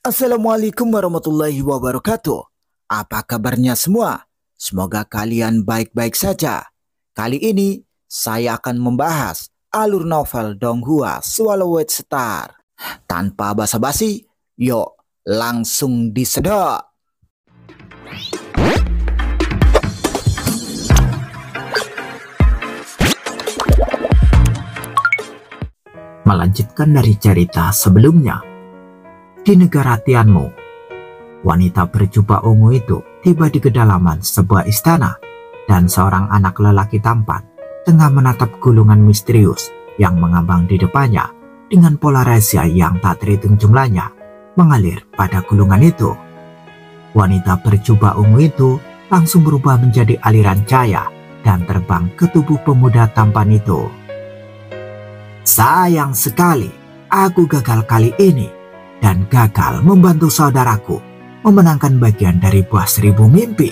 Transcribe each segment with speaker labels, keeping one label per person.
Speaker 1: Assalamualaikum warahmatullahi wabarakatuh. Apa kabarnya semua? Semoga kalian baik-baik saja. Kali ini saya akan membahas alur novel Donghua Swallowed Star. Tanpa basa-basi, yuk langsung disedot.
Speaker 2: Melanjutkan dari cerita sebelumnya. Di negara Tianmu, wanita berjubah ungu itu tiba di kedalaman sebuah istana dan seorang anak lelaki tampan tengah menatap gulungan misterius yang mengambang di depannya dengan pola rahasia yang tak terhitung jumlahnya mengalir pada gulungan itu. Wanita berjubah ungu itu langsung berubah menjadi aliran cahaya dan terbang ke tubuh pemuda tampan itu. Sayang sekali, aku gagal kali ini dan gagal membantu saudaraku memenangkan bagian dari buah 1000 mimpi.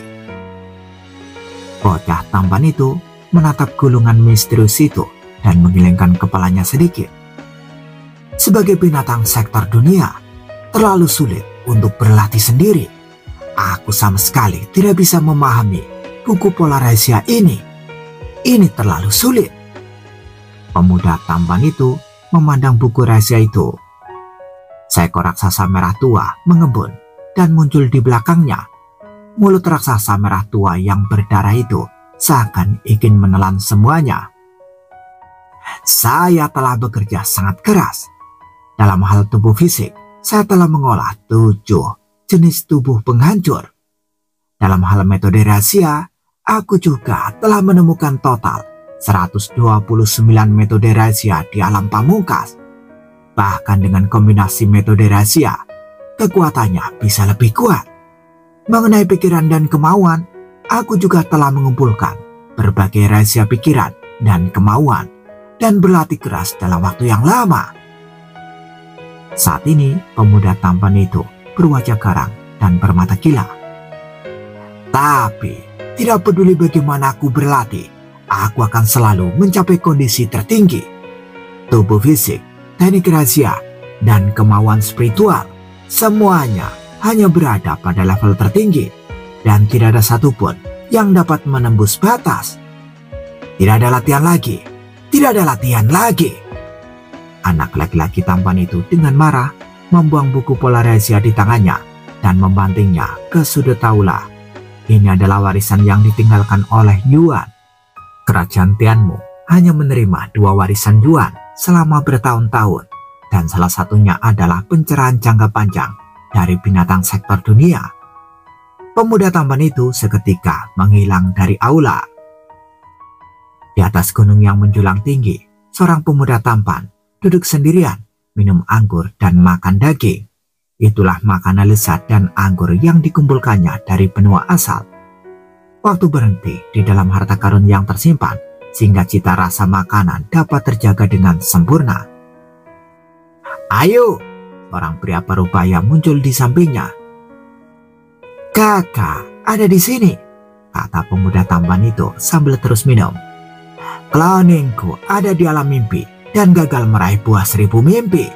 Speaker 2: Bocah tampan itu menatap gulungan misterius itu dan menggelengkan kepalanya sedikit. Sebagai binatang sektor dunia, terlalu sulit untuk berlatih sendiri. Aku sama sekali tidak bisa memahami buku pola rahasia ini. Ini terlalu sulit. Pemuda tampan itu memandang buku rahasia itu. Seekor raksasa merah tua mengembun dan muncul di belakangnya. Mulut raksasa merah tua yang berdarah itu seakan ingin menelan semuanya. Saya telah bekerja sangat keras. Dalam hal tubuh fisik, saya telah mengolah 7 jenis tubuh penghancur. Dalam hal metode rahasia, aku juga telah menemukan total 129 metode rahasia di alam pamungkas. Bahkan dengan kombinasi metode rahasia, kekuatannya bisa lebih kuat. Mengenai pikiran dan kemauan, aku juga telah mengumpulkan berbagai rahasia pikiran dan kemauan dan berlatih keras dalam waktu yang lama. Saat ini, pemuda tampan itu berwajah garang dan bermata gila. Tapi, tidak peduli bagaimana aku berlatih, aku akan selalu mencapai kondisi tertinggi. Tubuh fisik, teknik rahasia, dan kemauan spiritual, semuanya hanya berada pada level tertinggi dan tidak ada satupun yang dapat menembus batas. Tidak ada latihan lagi, tidak ada latihan lagi. Anak laki-laki tampan itu dengan marah membuang buku pola rahasia di tangannya dan membantingnya ke sudut aula. Ini adalah warisan yang ditinggalkan oleh Yuan. Kerajaan Tianmu hanya menerima 2 warisan Yuan selama bertahun-tahun, dan salah satunya adalah pencerahan jangka panjang dari binatang sektor dunia. Pemuda tampan itu seketika menghilang dari aula. Di atas gunung yang menjulang tinggi, seorang pemuda tampan duduk sendirian, minum anggur dan makan daging. Itulah makanan lezat dan anggur yang dikumpulkannya dari benua asal. Waktu berhenti di dalam harta karun yang tersimpan, sehingga cita rasa makanan dapat terjaga dengan sempurna. Ayo, orang pria parubaya muncul di sampingnya. Kakak, ada di sini, kata pemuda tampan itu sambil terus minum. Cloningku ada di alam mimpi dan gagal meraih buah 1000 mimpi.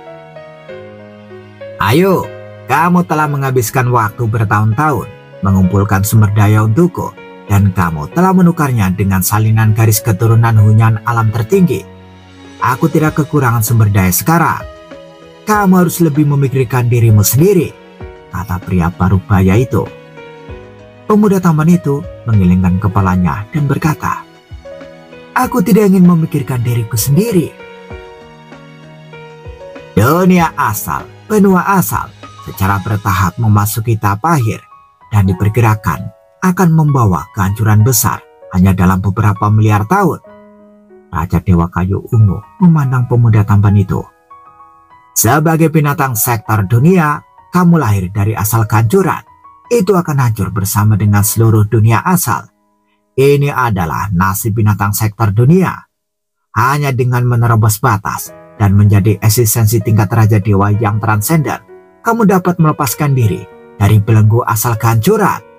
Speaker 2: Ayo, kamu telah menghabiskan waktu bertahun-tahun mengumpulkan sumber daya untukku, dan kamu telah menukarnya dengan salinan garis keturunan Hunyan alam tertinggi. Aku tidak kekurangan sumber daya sekarang. Kamu harus lebih memikirkan dirimu sendiri, kata pria parubaya itu. Pemuda tampan itu menggelengkan kepalanya dan berkata, aku tidak ingin memikirkan diriku sendiri. Dunia asal, benua asal, secara bertahap memasuki tahap akhir dan diperkirakan akan membawa kehancuran besar hanya dalam beberapa miliar tahun. Raja Dewa Kayu Ungu memandang pemuda tampan itu. Sebagai binatang sektor dunia, kamu lahir dari asal kehancuran. Itu akan hancur bersama dengan seluruh dunia asal. Ini adalah nasib binatang sektor dunia. Hanya dengan menerobos batas dan menjadi eksistensi tingkat Raja Dewa yang transenden, kamu dapat melepaskan diri dari belenggu asal kehancuran.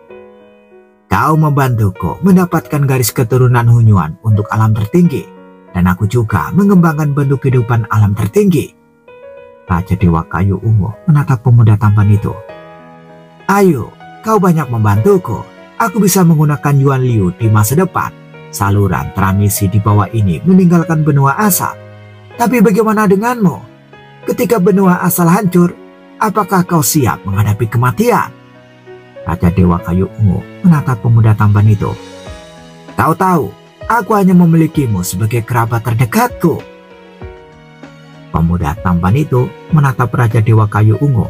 Speaker 2: Kau membantuku mendapatkan garis keturunan Hunyuan untuk alam tertinggi, dan aku juga mengembangkan bentuk kehidupan alam tertinggi. Raja Dewa Kayu Ungu menatap pemuda tampan itu. Ayo, kau banyak membantuku. Aku bisa menggunakan Yuan Liu di masa depan. Saluran transmisi di bawah ini meninggalkan benua asal. Tapi bagaimana denganmu? Ketika benua asal hancur, apakah kau siap menghadapi kematian? Raja Dewa Kayu Ungu menatap pemuda tampan itu. Kau tahu, aku hanya memilikimu sebagai kerabat terdekatku. Pemuda tampan itu menatap Raja Dewa Kayu Ungu.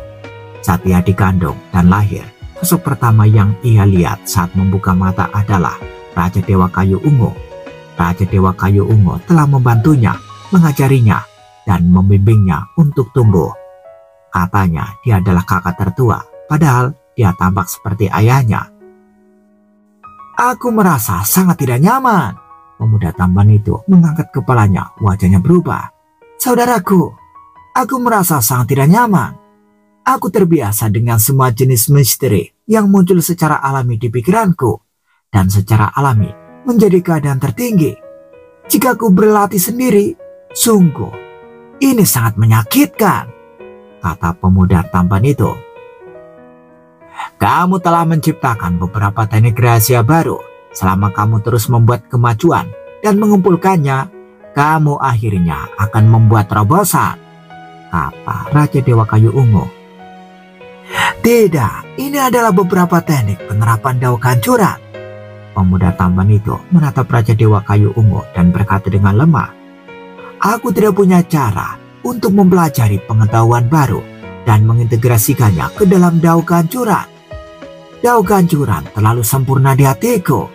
Speaker 2: Saat ia dikandung dan lahir, sosok pertama yang ia lihat saat membuka mata adalah Raja Dewa Kayu Ungu. Raja Dewa Kayu Ungu telah membantunya, mengajarinya, dan membimbingnya untuk tumbuh. Katanya dia adalah kakak tertua, padahal dia tampak seperti ayahnya. Aku merasa sangat tidak nyaman. Pemuda tampan itu mengangkat kepalanya, wajahnya berubah. Saudaraku, aku merasa sangat tidak nyaman. Aku terbiasa dengan semua jenis misteri yang muncul secara alami di pikiranku, dan secara alami menjadi keadaan tertinggi. Jika aku berlatih sendiri, sungguh ini sangat menyakitkan, kata pemuda tampan itu. Kamu telah menciptakan beberapa teknik rahasia baru. Selama kamu terus membuat kemajuan dan mengumpulkannya, kamu akhirnya akan membuat terobosan, kata Raja Dewa Kayu Ungu. Tidak, ini adalah beberapa teknik penerapan dao kehancuran. Pemuda tampan itu menatap Raja Dewa Kayu Ungu dan berkata dengan lemah. Aku tidak punya cara untuk mempelajari pengetahuan baru dan mengintegrasikannya ke dalam dao kehancuran. Dao kehancuran terlalu sempurna di hatiku.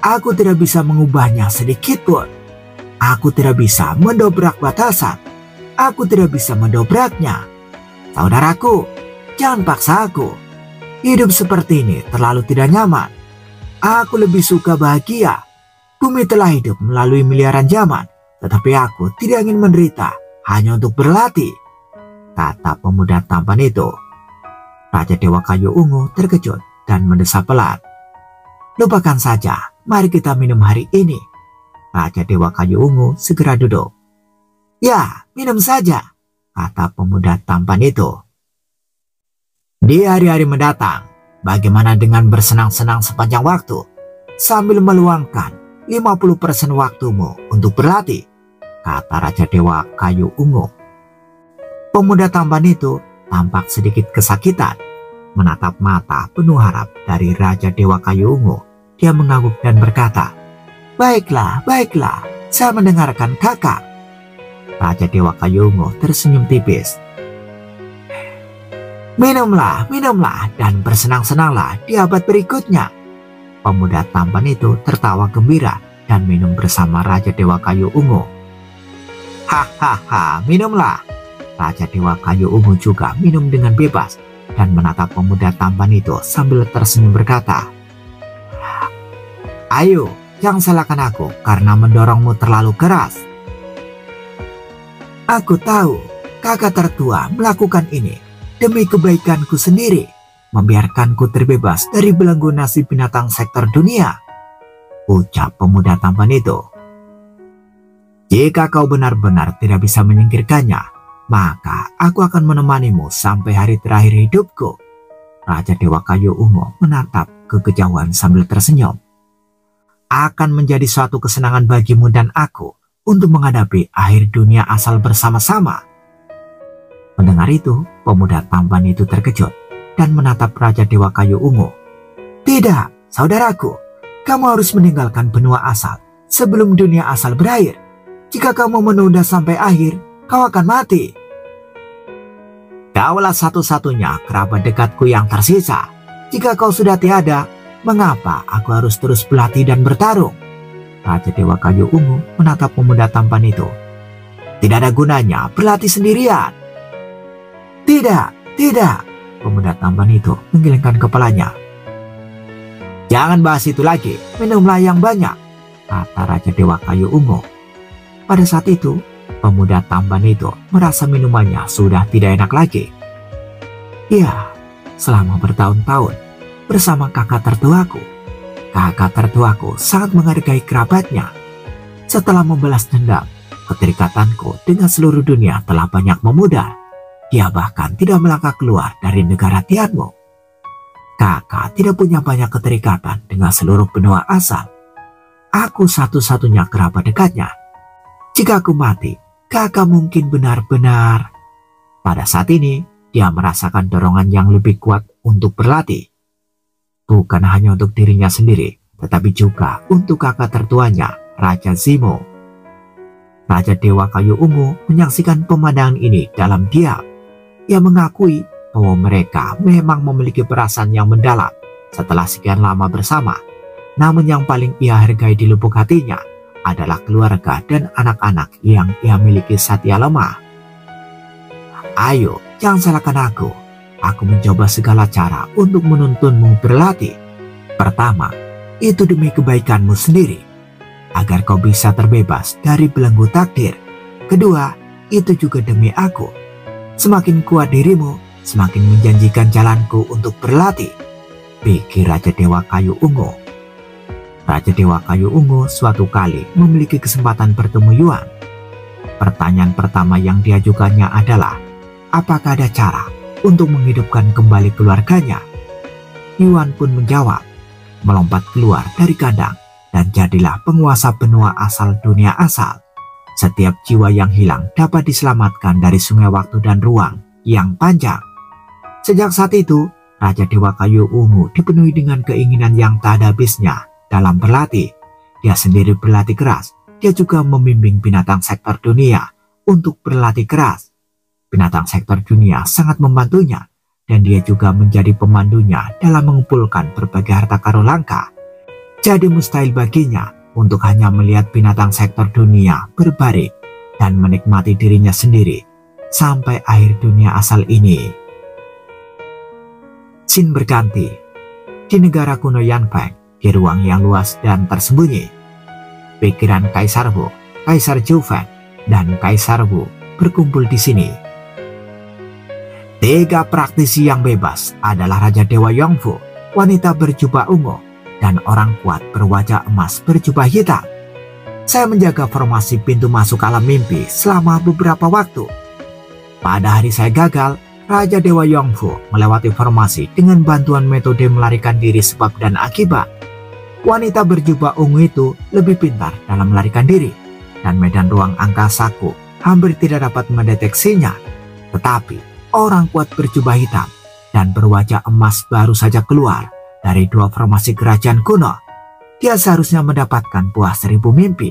Speaker 2: Aku tidak bisa mengubahnya sedikit pun. Aku tidak bisa mendobrak batasan. Aku tidak bisa mendobraknya. Saudaraku, jangan paksa aku. Hidup seperti ini terlalu tidak nyaman. Aku lebih suka bahagia. Bumi telah hidup melalui miliaran zaman, tetapi aku tidak ingin menderita hanya untuk berlatih, kata pemuda tampan itu. Raja Dewa Kayu Ungu terkejut dan mendesah pelan. Lupakan saja, mari kita minum hari ini. Raja Dewa Kayu Ungu segera duduk. Ya, minum saja, kata pemuda tampan itu. Di hari-hari mendatang, bagaimana dengan bersenang-senang sepanjang waktu sambil meluangkan 50% waktumu untuk berlatih, kata Raja Dewa Kayu Ungu. Pemuda tampan itu tampak sedikit kesakitan, menatap mata penuh harap dari Raja Dewa Kayu Ungu. Dia mengangguk dan berkata, baiklah, baiklah, saya mendengarkan kakak. Raja Dewa Kayu Ungu tersenyum tipis. Minumlah, minumlah, dan bersenang-senanglah di abad berikutnya. Pemuda tampan itu tertawa gembira dan minum bersama Raja Dewa Kayu Ungu. Hahaha, minumlah. Raja Dewa Kayu Ungu juga minum dengan bebas dan menatap pemuda tampan itu sambil tersenyum berkata, ayo, jangan salahkan aku karena mendorongmu terlalu keras. Aku tahu kakak tertua melakukan ini demi kebaikanku sendiri, membiarkanku terbebas dari belenggu nasib binatang sektor dunia, ucap pemuda tampan itu. Jika kau benar-benar tidak bisa menyingkirkannya, maka aku akan menemanimu sampai hari terakhir hidupku. Raja Dewa Kayu Ungu menatap ke kejauhan sambil tersenyum. Akan menjadi suatu kesenangan bagimu dan aku untuk menghadapi akhir dunia asal bersama-sama. Mendengar itu, pemuda tampan itu terkejut dan menatap Raja Dewa Kayu Ungu. Tidak, saudaraku, kamu harus meninggalkan benua asal sebelum dunia asal berakhir. Jika kamu menunda sampai akhir, kau akan mati. Kaulah satu-satunya kerabat dekatku yang tersisa. Jika kau sudah tiada, mengapa aku harus terus berlatih dan bertarung? Raja Dewa Kayu Ungu menatap pemuda tampan itu. Tidak ada gunanya berlatih sendirian. Tidak, tidak, pemuda tampan itu menggelengkan kepalanya. Jangan bahas itu lagi, minumlah yang banyak, kata Raja Dewa Kayu Ungu. Pada saat itu, pemuda tampan itu merasa minumannya sudah tidak enak lagi. Ya, selama bertahun-tahun bersama kakak tertuaku sangat menghargai kerabatnya. Setelah membalas dendam, keterikatanku dengan seluruh dunia telah banyak memudar. Dia bahkan tidak melangkah keluar dari negara Tianmu. Kakak tidak punya banyak keterikatan dengan seluruh benua asal. Aku satu-satunya kerabat dekatnya. Jika aku mati, kakak mungkin benar-benar. Pada saat ini, dia merasakan dorongan yang lebih kuat untuk berlatih. Bukan hanya untuk dirinya sendiri, tetapi juga untuk kakak tertuanya, Raja Zimo. Raja Dewa Kayu Ungu menyaksikan pemandangan ini dalam diam. Ia mengakui bahwa mereka memang memiliki perasaan yang mendalam setelah sekian lama bersama. Namun yang paling ia hargai di lubuk hatinya adalah keluarga dan anak-anak yang ia miliki saat ia lemah. Ayo, jangan salahkan aku. Aku mencoba segala cara untuk menuntunmu berlatih. Pertama, itu demi kebaikanmu sendiri, agar kau bisa terbebas dari belenggu takdir. Kedua, itu juga demi aku. Semakin kuat dirimu, semakin menjanjikan jalanku untuk berlatih, pikir Raja Dewa Kayu Ungu. Raja Dewa Kayu Ungu suatu kali memiliki kesempatan bertemu Yuan. Pertanyaan pertama yang diajukannya adalah, apakah ada cara untuk menghidupkan kembali keluarganya? Yuan pun menjawab, melompat keluar dari kandang dan jadilah penguasa benua asal dunia asal. Setiap jiwa yang hilang dapat diselamatkan dari sungai waktu dan ruang yang panjang. Sejak saat itu, Raja Dewa Kayu Ungu dipenuhi dengan keinginan yang tak ada habisnya dalam berlatih. Dia sendiri berlatih keras. Dia juga membimbing binatang sektor dunia untuk berlatih keras. Binatang sektor dunia sangat membantunya, dan dia juga menjadi pemandunya dalam mengumpulkan berbagai harta karun langka. Jadi mustahil baginya untuk hanya melihat binatang sektor dunia berbaring dan menikmati dirinya sendiri sampai akhir dunia asal ini. Scene berganti di negara kuno Yanfeng, di ruang yang luas dan tersembunyi. Pikiran Kaisar Wu, Kaisar Zhufeng, dan Kaisar Wu berkumpul di sini. Tiga praktisi yang bebas adalah Raja Dewa Yongfu, wanita berjubah ungu, dan orang kuat berwajah emas berjubah hitam. Saya menjaga formasi pintu masuk alam mimpi selama beberapa waktu. Pada hari saya gagal, Raja Dewa Yongfu melewati formasi dengan bantuan metode melarikan diri sebab dan akibat. Wanita berjubah ungu itu lebih pintar dalam melarikan diri, dan medan ruang angkasaku hampir tidak dapat mendeteksinya. Tetapi orang kuat berjubah hitam dan berwajah emas baru saja keluar dari dua formasi kerajaan kuno. Dia seharusnya mendapatkan buah 1000 mimpi.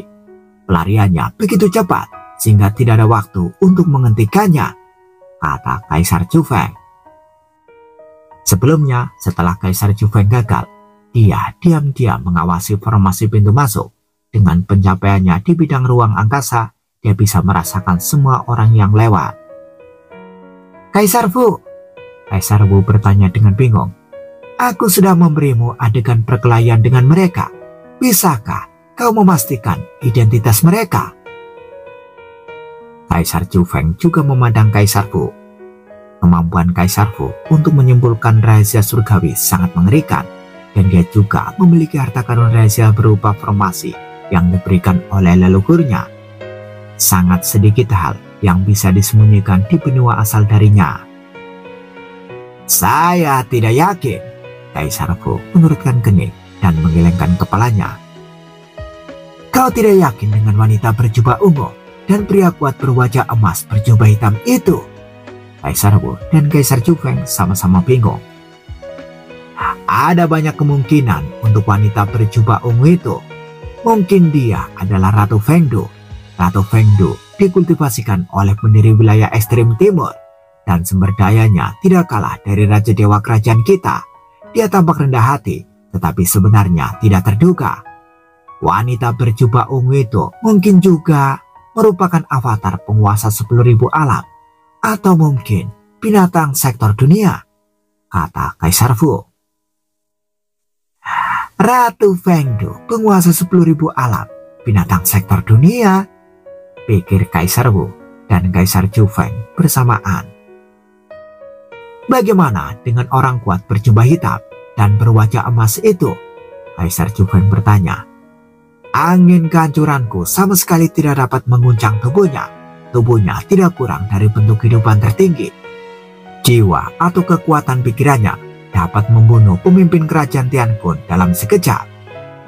Speaker 2: Pelariannya begitu cepat sehingga tidak ada waktu untuk menghentikannya, kata Kaisar Zhufeng. Sebelumnya, setelah Kaisar Zhufeng gagal, dia diam-diam mengawasi formasi pintu masuk. Dengan pencapaiannya di bidang ruang angkasa, dia bisa merasakan semua orang yang lewat. Kaisar Wu, Kaisar Wu bertanya dengan bingung. Aku sudah memberimu adegan perkelahian dengan mereka. Bisakah kau memastikan identitas mereka? Kaisar Zhufeng juga memandang Kaisar Wu. Kemampuan Kaisar Wu untuk menyimpulkan rahasia surgawi sangat mengerikan, dan dia juga memiliki harta karun rahasia berupa formasi yang diberikan oleh leluhurnya. Sangat sedikit hal yang bisa disembunyikan di benua asal darinya. Saya tidak yakin, Kaisar Wu menurutkan kening dan menggelengkan kepalanya. Kau tidak yakin dengan wanita berjubah ungu dan pria kuat berwajah emas berjubah hitam itu? Kaisar Wu dan Kaisar Zhufeng sama-sama bingung. Ada banyak kemungkinan untuk wanita berjubah ungu itu. Mungkin dia adalah Ratu Fengdu. Ratu Fengdu dikultivasikan oleh pendiri wilayah ekstrem timur, dan sumber dayanya tidak kalah dari Raja Dewa kerajaan kita. Dia tampak rendah hati, tetapi sebenarnya tidak terduga. Wanita berjubah ungu itu mungkin juga merupakan avatar penguasa 10.000 alam, atau mungkin binatang sektor dunia, kata Kaisar Wu. Ratu Fengdu, penguasa 10.000 alam, binatang sektor dunia, pikir Kaisar Wu dan Kaisar Zhufeng bersamaan. Bagaimana dengan orang kuat berjubah hitam dan berwajah emas itu? Kaisar Zhufeng bertanya. Angin kehancuranku sama sekali tidak dapat mengguncang tubuhnya. Tubuhnya tidak kurang dari bentuk kehidupan tertinggi, Jiwa atau kekuatan pikirannya dapat membunuh pemimpin kerajaan Tian Kun dalam sekejap.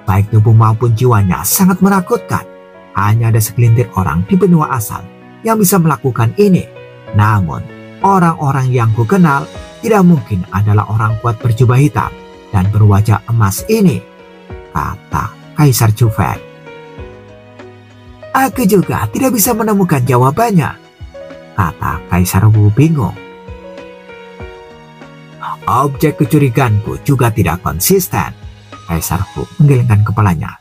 Speaker 2: Baik tubuh maupun jiwanya sangat menakutkan. Hanya ada segelintir orang di benua asal yang bisa melakukan ini. Namun, orang-orang yang ku kenal tidak mungkin adalah orang kuat berjubah hitam dan berwajah emas ini, kata Kaisar Chu Feng. Aku juga tidak bisa menemukan jawabannya, kata Kaisar Wu bingung. Objek kecurigaanku juga tidak konsisten, Kaisar Wu menggelengkan kepalanya.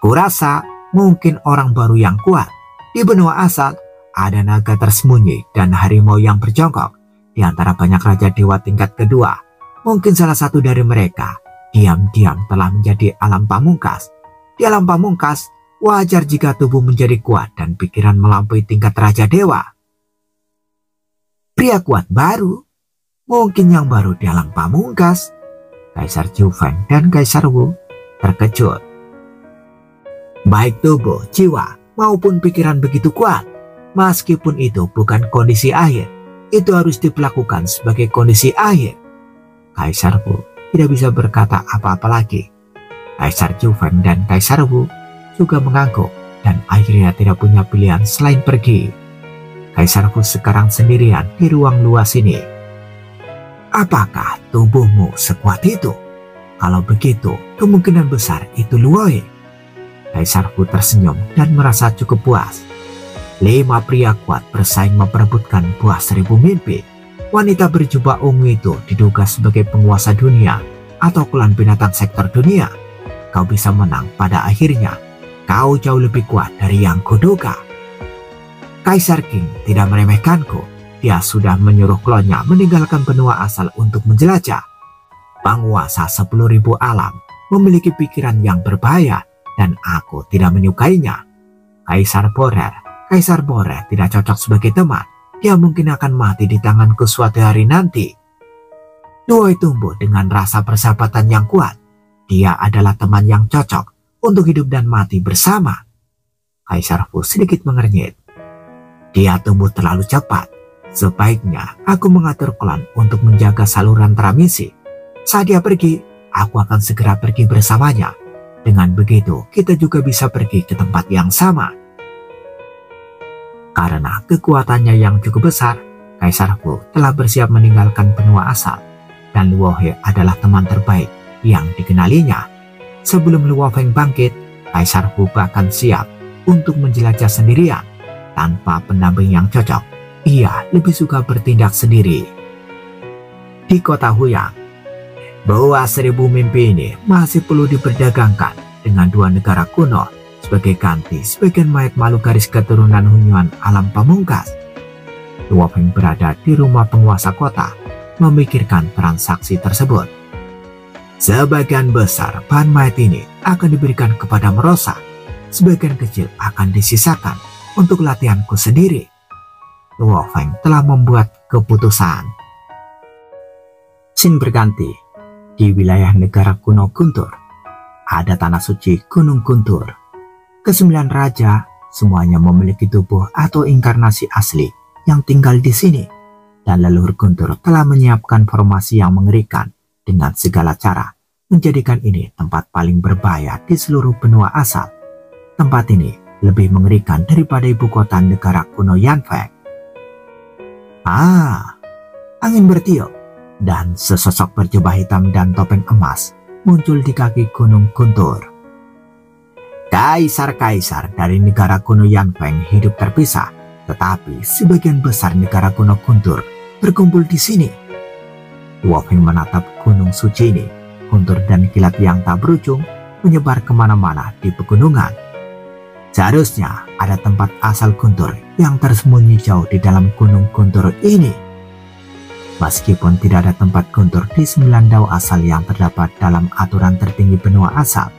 Speaker 2: Kurasa mungkin orang baru yang kuat. Di benua asal ada naga tersembunyi dan harimau yang berjongkok. Di antara banyak raja dewa tingkat kedua, mungkin salah satu dari mereka diam-diam telah menjadi alam pamungkas. Di alam pamungkas, wajar jika tubuh menjadi kuat dan pikiran melampaui tingkat raja dewa. Pria kuat baru? Mungkin yang baru di alam pamungkas. Kaisar Chu Feng dan Kaisar Wu terkejut. Baik tubuh, jiwa, maupun pikiran begitu kuat. Meskipun itu bukan kondisi akhir, itu harus diperlakukan sebagai kondisi akhir. Kaisar Wu tidak bisa berkata apa-apa lagi. Kaisar Chu Feng dan Kaisar Wu juga mengangguk dan akhirnya tidak punya pilihan selain pergi. Kaisar Wu sekarang sendirian di ruang luas ini. Apakah tubuhmu sekuat itu? Kalau begitu, kemungkinan besar itu Luo He. Kaisar Wu tersenyum dan merasa cukup puas. 5 pria kuat bersaing memperebutkan buah 1000 mimpi. Wanita berjubah ungu itu diduga sebagai penguasa dunia atau klan binatang sektor dunia. Kau bisa menang pada akhirnya. Kau jauh lebih kuat dari yang kuduga. Kaisar Qing tidak meremehkanku. Dia sudah menyuruh klonnya meninggalkan benua asal untuk menjelajah. Penguasa 10.000 alam memiliki pikiran yang berbahaya dan aku tidak menyukainya. Kaisar Borer tidak cocok sebagai teman. Dia mungkin akan mati di tanganku suatu hari nanti. Luo He tumbuh dengan rasa persahabatan yang kuat. Dia adalah teman yang cocok untuk hidup dan mati bersama. Kaisar Wu sedikit mengernyit. Dia tumbuh terlalu cepat. Sebaiknya aku mengatur klan untuk menjaga saluran transmisi. Saat dia pergi, aku akan segera pergi bersamanya. Dengan begitu, kita juga bisa pergi ke tempat yang sama. Karena kekuatannya yang cukup besar, Kaisar Wu telah bersiap meninggalkan benua asal. Dan Luo He adalah teman terbaik yang dikenalinya. Sebelum Luo Feng bangkit, Kaisar Wu bahkan siap untuk menjelajah sendirian tanpa pendamping yang cocok. Ia lebih suka bertindak sendiri. Di kota Huyang, buah 1000 mimpi ini masih perlu diperdagangkan dengan 2 negara kuno sebagai ganti sebagian mayat makhluk garis keturunan Hunyuan alam pamungkas. Luo Feng berada di rumah penguasa kota memikirkan transaksi tersebut. Sebagian besar bahan mayat ini akan diberikan kepada merosa. Sebagian kecil akan disisakan untuk latihanku sendiri. Luo Feng telah membuat keputusan. Scene berganti. Di wilayah negara kuno Guntur, ada tanah suci Gunung Guntur. Ke-9 raja semuanya memiliki tubuh atau inkarnasi asli yang tinggal di sini. Dan leluhur Guntur telah menyiapkan formasi yang mengerikan dengan segala cara, menjadikan ini tempat paling berbahaya di seluruh benua asal. Tempat ini lebih mengerikan daripada ibu kota negara kuno Yanfeng. Angin bertiup dan sesosok berjubah hitam dan topeng emas muncul di kaki Gunung Guntur. Kaisar-kaisar dari negara kuno Yanfeng hidup terpisah, tetapi sebagian besar negara kuno Guntur berkumpul di sini. Luo Feng menatap gunung suci ini. Guntur dan kilat yang tak berujung menyebar kemana-mana di pegunungan. Seharusnya ada tempat asal Guntur yang tersembunyi jauh di dalam gunung Guntur ini. Meskipun tidak ada tempat Guntur di 9 dao asal yang terdapat dalam aturan tertinggi benua asal,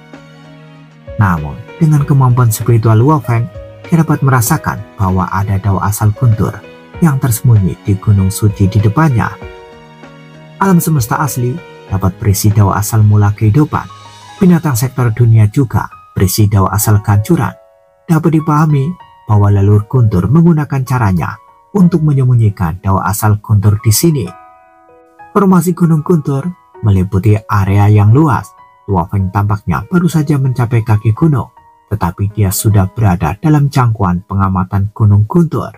Speaker 2: namun dengan kemampuan spiritual Luo Feng, dia dapat merasakan bahwa ada dao asal Guntur yang tersembunyi di gunung suci di depannya. Alam semesta asli dapat berisi dao asal mula kehidupan. Binatang sektor dunia juga berisi dao asal kehancuran. Dapat dipahami bahwa leluhur Guntur menggunakan caranya untuk menyembunyikan dao asal Guntur di sini Formasi Gunung Guntur meliputi area yang luas. Luo Feng tampaknya baru saja mencapai kaki gunung, tetapi dia sudah berada dalam jangkauan pengamatan Gunung Guntur.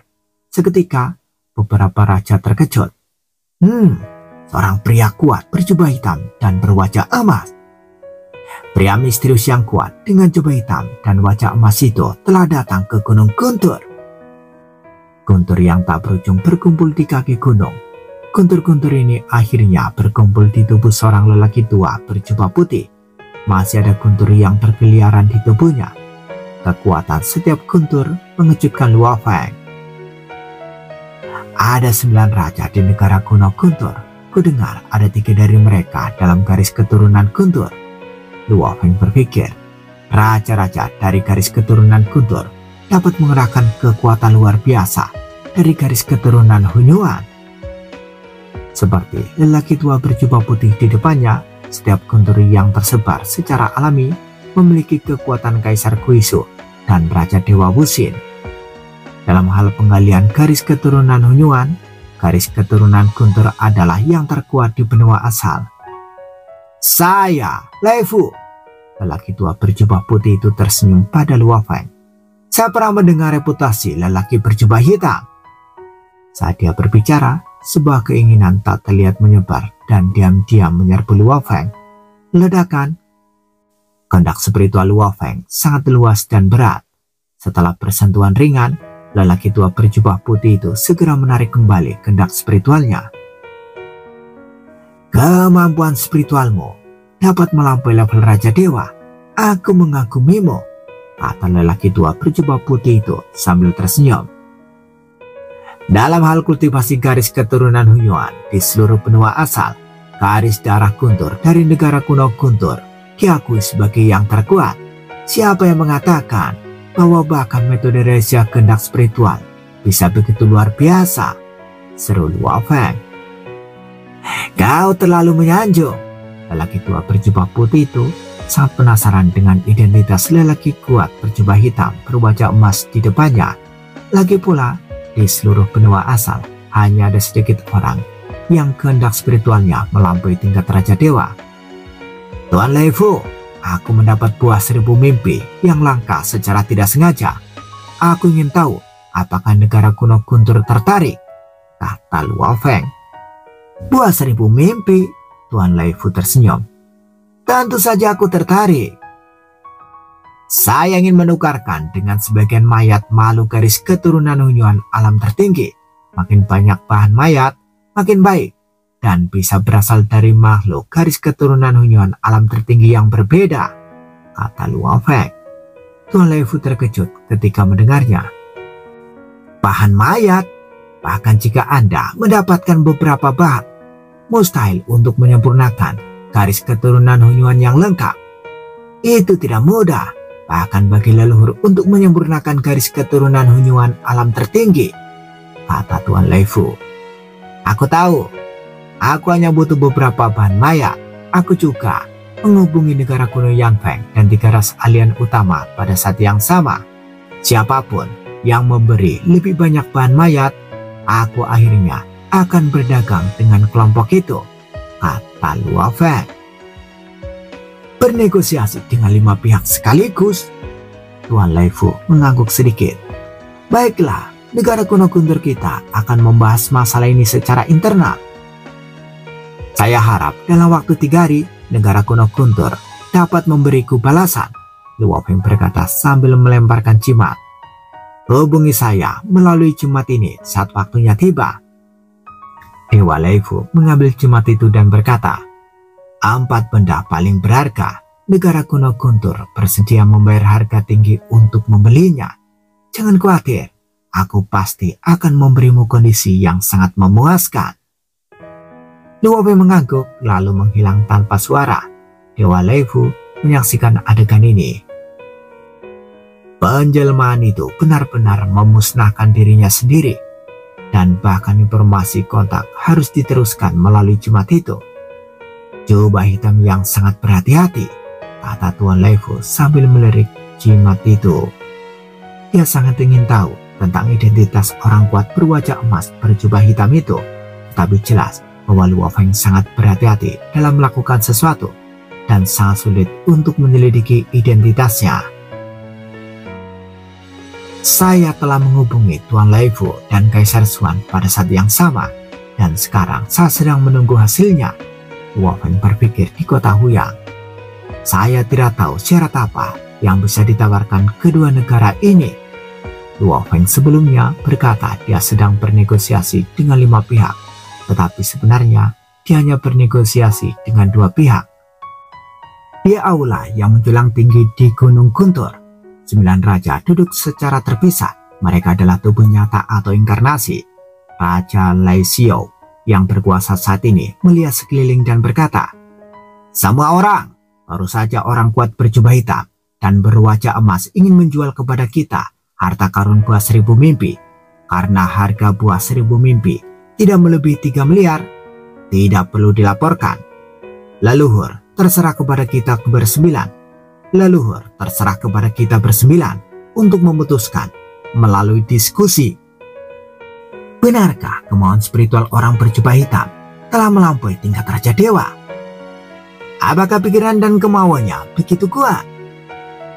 Speaker 2: Seketika, beberapa raja terkejut. Seorang pria kuat berjubah hitam dan berwajah emas. Pria misterius yang kuat dengan jubah hitam dan wajah emas itu telah datang ke Gunung Guntur. Guntur yang tak berujung berkumpul di kaki gunung. Guntur-guntur ini akhirnya berkumpul di tubuh seorang lelaki tua berjubah putih. Masih ada guntur yang berkeliaran di tubuhnya. Kekuatan setiap guntur mengejutkan Luo Feng. Ada 9 raja di negara kuno Guntur. Kudengar ada 3 dari mereka dalam garis keturunan Guntur. Luo Feng berpikir, raja-raja dari garis keturunan Guntur dapat mengerahkan kekuatan luar biasa dari garis keturunan Hunyuan. Seperti lelaki tua berjubah putih di depannya, setiap guntur yang tersebar secara alami memiliki kekuatan Kaisar Guizhou dan Raja Dewa Wuxin. Dalam hal penggalian garis keturunan Hunyuan, garis keturunan Guntur adalah yang terkuat di benua asal. Saya, Lei Fu. Lelaki tua berjubah putih itu tersenyum pada Luo Feng. Saya pernah mendengar reputasi lelaki berjubah hitam. Saat dia berbicara, sebuah keinginan tak terlihat menyebar dan diam-diam menyerbu Luo Feng. Ledakan. Kehendak spiritual Luo Feng sangat luas dan berat. Setelah bersentuhan ringan, lelaki tua berjubah putih itu segera menarik kembali kehendak spiritualnya. Kemampuan spiritualmu dapat melampaui level Raja Dewa. Aku mengagumimu, kata lelaki tua berjubah putih itu sambil tersenyum. Dalam hal kultivasi garis keturunan Hunyuan di seluruh benua asal, garis darah Guntur dari negara kuno Guntur diakui sebagai yang terkuat. Siapa yang mengatakan bahwa bahkan metode rahasia kehendak spiritual bisa begitu luar biasa? Seru Luo Feng. Kau terlalu menyanjung. Lelaki tua berjubah putih itu sangat penasaran dengan identitas lelaki kuat berjubah hitam berwajah emas di depannya. Lagi pula, di seluruh benua asal hanya ada sedikit orang yang kehendak spiritualnya melampaui tingkat Raja Dewa. Tuan Lei Fu, aku mendapat buah 1000 mimpi yang langka secara tidak sengaja. Aku ingin tahu apakah negara kuno Guntur tertarik, kata Luo Feng. Buah 1000 mimpi? Tuan Lei Fu tersenyum. Tentu saja aku tertarik. Saya ingin menukarkan dengan sebagian mayat makhluk garis keturunan Hunyuan alam tertinggi. Makin banyak bahan mayat, makin baik. Dan bisa berasal dari makhluk garis keturunan Hunyuan alam tertinggi yang berbeda, kata Luo Feng. Tuan Lei Fu terkejut ketika mendengarnya. Bahan mayat? Bahkan jika Anda mendapatkan beberapa bahan, mustahil untuk menyempurnakan garis keturunan Hunyuan yang lengkap. Itu tidak mudah. Bahkan bagi leluhur untuk menyempurnakan garis keturunan Hunyuan alam tertinggi, kata Tuan Lei Fu. Aku tahu, aku hanya butuh beberapa bahan mayat. Aku juga menghubungi negara kuno Yanfeng dan 3 ras alien utama pada saat yang sama. Siapapun yang memberi lebih banyak bahan mayat, aku akhirnya akan berdagang dengan kelompok itu, kata Luo Feng. Bernegosiasi dengan 5 pihak sekaligus? Tuan Lei Fu mengangguk sedikit. Baiklah, negara kuno Guntur kita akan membahas masalah ini secara internal. Saya harap dalam waktu 3 hari, negara kuno Guntur dapat memberiku balasan, Luo Feng berkata sambil melemparkan jimat. Hubungi saya melalui jimat ini saat waktunya tiba. Dewa Lei Fu mengambil jimat itu dan berkata, 4 benda paling berharga. Negara kuno Guntur bersedia membayar harga tinggi untuk membelinya. Jangan khawatir, aku pasti akan memberimu kondisi yang sangat memuaskan. Luo Feng mengangguk lalu menghilang tanpa suara. Dewa Lei Fu menyaksikan adegan ini. Penjelmaan itu benar-benar memusnahkan dirinya sendiri. Dan bahkan informasi kontak harus diteruskan melalui jimat itu. Jubah hitam yang sangat berhati-hati, kata Tuan Lei Fu sambil melirik jimat itu. Dia sangat ingin tahu tentang identitas orang kuat berwajah emas berjubah hitam itu, tapi jelas bahwa Luo Feng sangat berhati-hati dalam melakukan sesuatu dan sangat sulit untuk menyelidiki identitasnya. Saya telah menghubungi Tuan Laifu dan Kaisar Xuan pada saat yang sama, dan sekarang saya sedang menunggu hasilnya. Luo Feng berpikir di kota Huyang. Saya tidak tahu syarat apa yang bisa ditawarkan kedua negara ini. Luo Feng sebelumnya berkata dia sedang bernegosiasi dengan 5 pihak, tetapi sebenarnya dia hanya bernegosiasi dengan 2 pihak. Di aula yang menjulang tinggi di Gunung Guntur, 9 raja duduk secara terpisah. Mereka adalah tubuh nyata atau inkarnasi. Raja Lai Xiao yang berkuasa saat ini melihat sekeliling dan berkata, "Semua orang, baru saja orang kuat berjubah hitam dan berwajah emas ingin menjual kepada kita harta karun buah 1000 mimpi. Karena harga buah 1000 mimpi tidak melebihi 3 miliar, tidak perlu dilaporkan. Leluhur, terserah kepada kita bersembilan. Leluhur, terserah kepada kita bersembilan untuk memutuskan melalui diskusi. Benarkah kemauan spiritual orang berjubah hitam telah melampaui tingkat Raja Dewa? Apakah pikiran dan kemauannya begitu kuat?"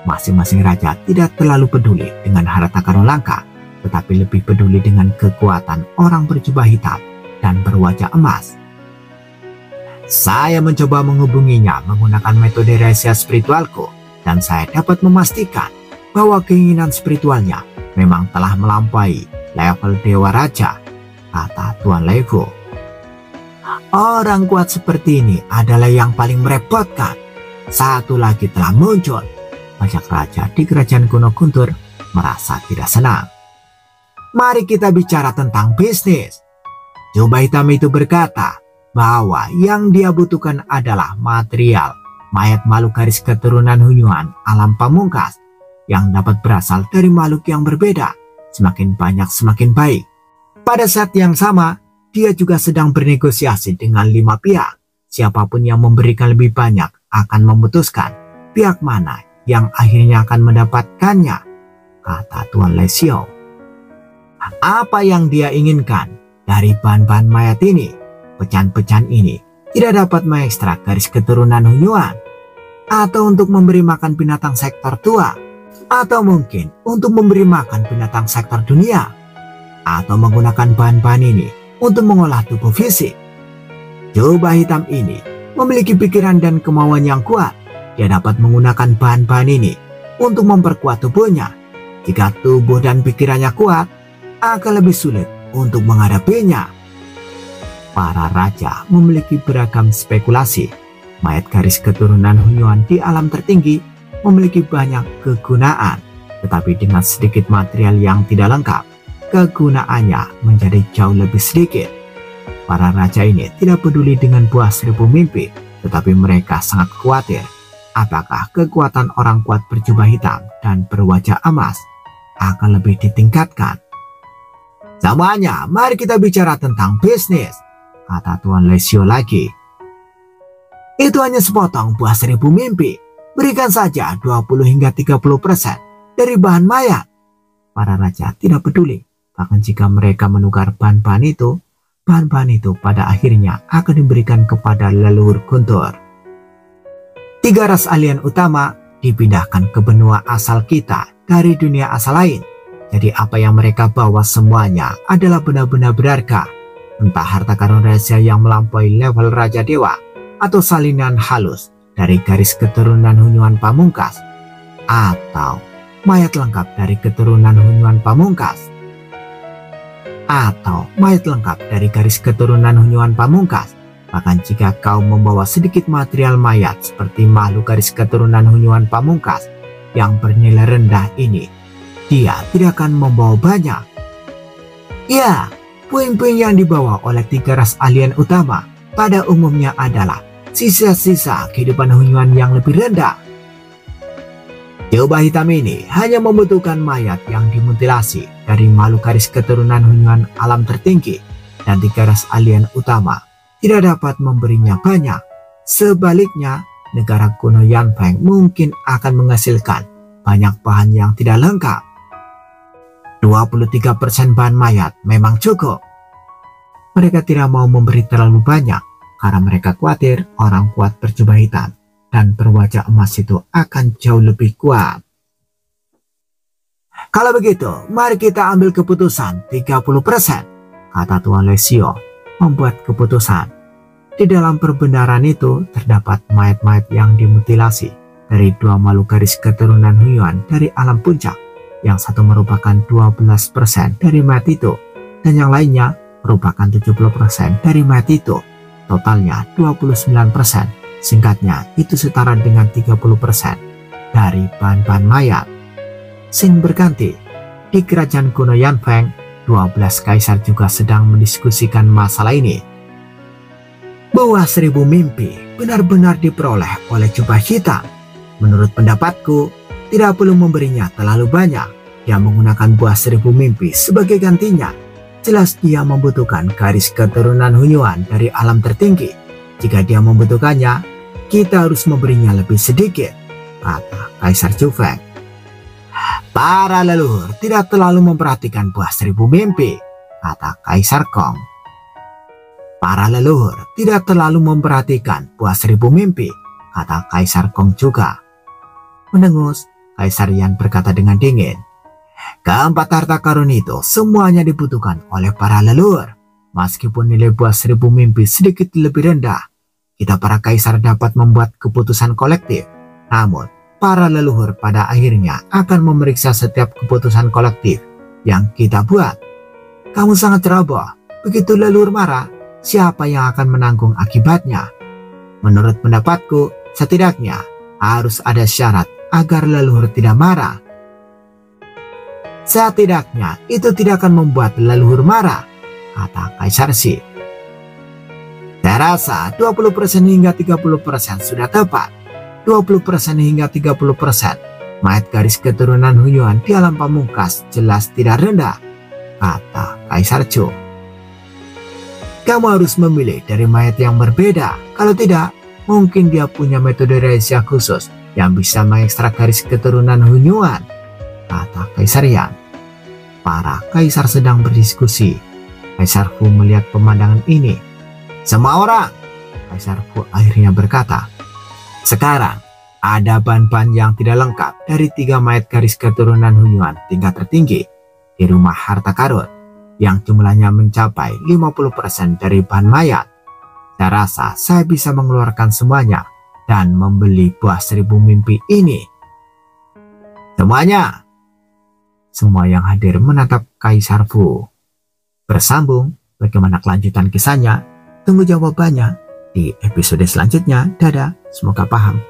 Speaker 2: Masing-masing raja tidak terlalu peduli dengan harta karun langka, tetapi lebih peduli dengan kekuatan orang berjubah hitam dan berwajah emas. Saya mencoba menghubunginya menggunakan metode rahasia spiritualku, dan saya dapat memastikan bahwa keinginan spiritualnya memang telah melampaui level Dewa Raja, kata Tuan Laifu. Orang kuat seperti ini adalah yang paling merepotkan. Satu lagi telah muncul. Banyak raja di kerajaan kuno Guntur merasa tidak senang. Mari kita bicara tentang bisnis. Jubah hitam itu berkata bahwa yang dia butuhkan adalah material mayat makhluk garis keturunan Hunyuan alam pamungkas yang dapat berasal dari makhluk yang berbeda. Semakin banyak semakin baik. Pada saat yang sama, dia juga sedang bernegosiasi dengan 5 pihak. Siapapun yang memberikan lebih banyak akan memutuskan pihak mana yang akhirnya akan mendapatkannya, kata Tuan Lai Xiao. Apa yang dia inginkan dari bahan-bahan mayat ini? Pecahan-pecahan ini tidak dapat mengekstrak garis keturunan Hunyuan, atau untuk memberi makan binatang sektor tua, atau mungkin untuk memberi makan binatang sektor dunia, atau menggunakan bahan-bahan ini untuk mengolah tubuh fisik. Jubah hitam ini memiliki pikiran dan kemauan yang kuat. Dia dapat menggunakan bahan-bahan ini untuk memperkuat tubuhnya. Jika tubuh dan pikirannya kuat, akan lebih sulit untuk menghadapinya. Para raja memiliki beragam spekulasi. Mayat garis keturunan Hunyuan di alam tertinggi memiliki banyak kegunaan, tetapi dengan sedikit material yang tidak lengkap, kegunaannya menjadi jauh lebih sedikit. Para raja ini tidak peduli dengan buah 1000 mimpi, tetapi mereka sangat khawatir apakah kekuatan orang kuat berjubah hitam dan berwajah emas akan lebih ditingkatkan. Semuanya, mari kita bicara tentang bisnis, kata Tuan Lai Xiao lagi. Itu hanya sepotong buah 1000 mimpi. Berikan saja 20 hingga 30% dari bahan mayat. Para raja tidak peduli, bahkan jika mereka menukar bahan-bahan itu pada akhirnya akan diberikan kepada leluhur Guntur. 3 ras alien utama dipindahkan ke benua asal kita dari dunia asal lain. Jadi apa yang mereka bawa semuanya adalah benar-benar berharga. Entah harta karun rahasia yang melampaui level Raja Dewa, atau salinan halus dari garis keturunan Hunyuan Pamungkas, atau mayat lengkap dari keturunan Hunyuan Pamungkas, atau mayat lengkap dari garis keturunan Hunyuan Pamungkas. Bahkan jika kau membawa sedikit material mayat seperti makhluk garis keturunan Hunyuan Pamungkas yang bernilai rendah ini, dia tidak akan membawa banyak. Ya, puing-puing yang dibawa oleh 3 ras alien utama pada umumnya adalah sisa-sisa kehidupan Hunyuan yang lebih rendah. Jubah hitam ini hanya membutuhkan mayat yang dimutilasi dari makhluk garis keturunan Hunyuan alam tertinggi, dan 3 ras alien utama tidak dapat memberinya banyak. Sebaliknya, negara kuno Yanfeng mungkin akan menghasilkan banyak bahan yang tidak lengkap. 23% bahan mayat memang cukup. Mereka tidak mau memberi terlalu banyak karena mereka khawatir orang kuat berjubah hitam dan berwajah emas itu akan jauh lebih kuat. Kalau begitu, mari kita ambil keputusan 30%, kata Tuan Lesio membuat keputusan. Di dalam perbendaharaan itu terdapat mayat-mayat yang dimutilasi dari 2 makhluk garis keturunan Hunyuan dari alam puncak. Yang satu merupakan 12% dari mayat itu, dan yang lainnya merupakan 70% dari mayat itu. Totalnya 29%. Singkatnya, itu setara dengan 30% dari bahan-bahan mayat. Scene berganti. Di kerajaan kuno Yanfeng, 12 kaisar juga sedang mendiskusikan masalah ini. Buah 1000 mimpi benar-benar diperoleh oleh jubah hitam. Menurut pendapatku, tidak perlu memberinya terlalu banyak. Dia menggunakan buah 1000 mimpi sebagai gantinya. Jelas dia membutuhkan garis keturunan Hunyuan dari alam tertinggi. Jika dia membutuhkannya, kita harus memberinya lebih sedikit, kata Kaisar Jufeng. Para leluhur tidak terlalu memperhatikan buah 1000 mimpi, kata Kaisar Kong. Para leluhur tidak terlalu memperhatikan buah 1000 mimpi, kata Kaisar Kong juga. Mendengus, Kaisar Yan berkata dengan dingin, keempat harta karun itu semuanya dibutuhkan oleh para leluhur. Meskipun nilai buah 1000 mimpi sedikit lebih rendah, kita para kaisar dapat membuat keputusan kolektif. Namun, para leluhur pada akhirnya akan memeriksa setiap keputusan kolektif yang kita buat. Kamu sangat ceroboh. Begitu leluhur marah, siapa yang akan menanggung akibatnya? Menurut pendapatku, setidaknya harus ada syarat agar leluhur tidak marah. Setidaknya itu tidak akan membuat leluhur marah, kata Kaisar Shi. Saya rasa 20% hingga 30% sudah tepat. 20% hingga 30% mayat garis keturunan Hunyuan di alam pamungkas jelas tidak rendah, kata Kaisar Zhou. Kamu harus memilih dari mayat yang berbeda. Kalau tidak, mungkin dia punya metode rahasia khusus yang bisa mengekstrak garis keturunan Hunyuan, kata Kaisar Yan. Para kaisar sedang berdiskusi. Kaisar Fu melihat pemandangan ini. Semua orang, Kaisar Fu akhirnya berkata, sekarang ada bahan-bahan yang tidak lengkap dari 3 mayat garis keturunan Hunyuan tingkat tertinggi di rumah harta karun yang jumlahnya mencapai 50% dari bahan mayat. Saya rasa saya bisa mengeluarkan semuanya dan membeli buah 1000 mimpi ini. Semuanya. Semua yang hadir menatap Kaisar Fu. Bersambung, bagaimana kelanjutan kisahnya? Tunggu jawabannya di episode selanjutnya. Dadah, semoga paham.